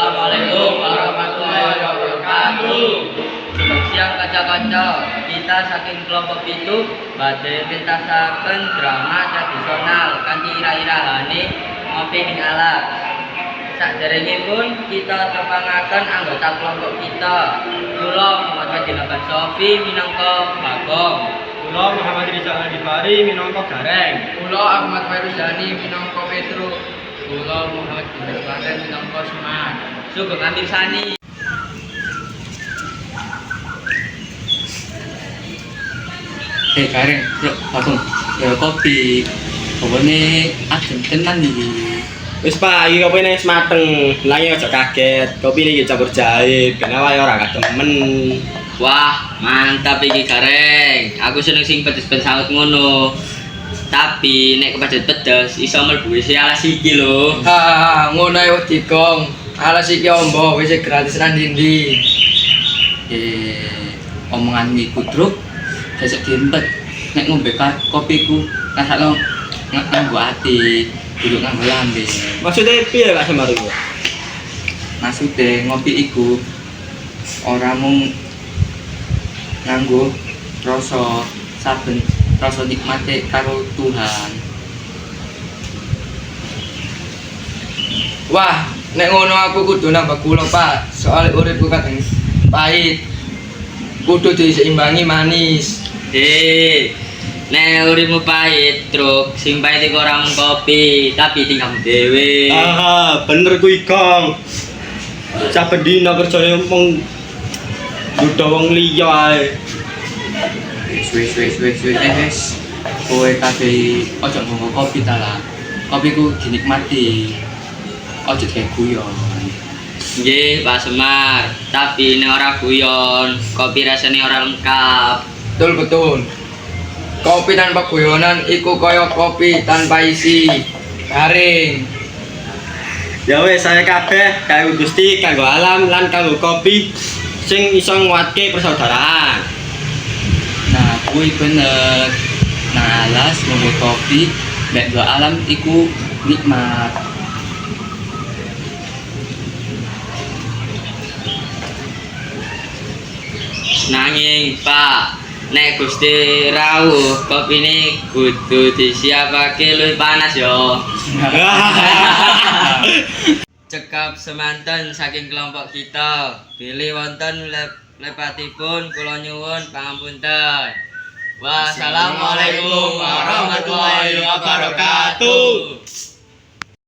Assalamualaikum warahmatullahi wabarakatuh. Siang kaca-kaca, kita saking kelompok itu badhe mentasaken drama tradisional kanthi ira-irahane ngopi ning alas. Saderengipun kita tepangaken anggota kelompok kita. Kula Muhammad Dinaban Sofi minangka Bagong. Kula Muhammad Rizal Adipari minangka Gareng. Kula Ahmad Fairuzani minangka Petruk. Kula Muhammad Dimas Klaten minangka Semar. Sugeng amirsani. Gareng, bro, Bagong. Ya kopi. Pokoknya adem tenan iki. Wis Pak, iki kopine wis mateng. Lange aja kaget. Kopi iki campur jahe, ben awake ora kademen. Wah, mantap iki Gareng. Aku seneng sing pedes-pedes sanget ngono. Tapi nek kepedet pedes iso mlebu isi alas iki lho. Ngono ae digong. Alas iki ombo wis gratis nang ndi-ndi. Omongan iku truk besok diempet. Nek ngombe kopiku rasane nganggo ati, duduk nganggo lambe. Maksudnya piye Kak Semar iku? Maksude ngopi iku ora mung nganggo rasa saben rasa nikmate karo Tuhan. Wah, nek ngono aku kudu nambah gula, Pak. Soale uripku kadang pahit. Kudu diseimbangi manis. Nek uripmu pahit, truk sing pahit iku ora mung kopi, tapi tingkahmu dhewe. Bener kuwi Gong. Saben dina kerjane mung duda wong liya ae. Wis. Kowe kabeh ojo ngombo kopi ta lah. Kopiku dinikmati. Ojo kayak guyon. Nggih, Pak Semar. Tapi nek ora guyon, kopi rasane ora lengkap. Betul. Kopi tanpa guyonan iku kaya kopi tanpa isi. Garing. Ya wis saya kabeh kanggo Gusti, kanggo alam lan kanggo kopi sing iso nguatke persaudaraan. Nah, kuwi bener. Nah, alas ngombe kopi mek do alam iku nikmat. Nanging, Pak, nek Gusti rawuh kopine kudu disiapake luwih panas yo. Cekap semanten saking kelompok kita. Bilih wonten lepatipun kula nyuwun pangapunten. Wassalamualaikum warahmatullahi wabarakatuh.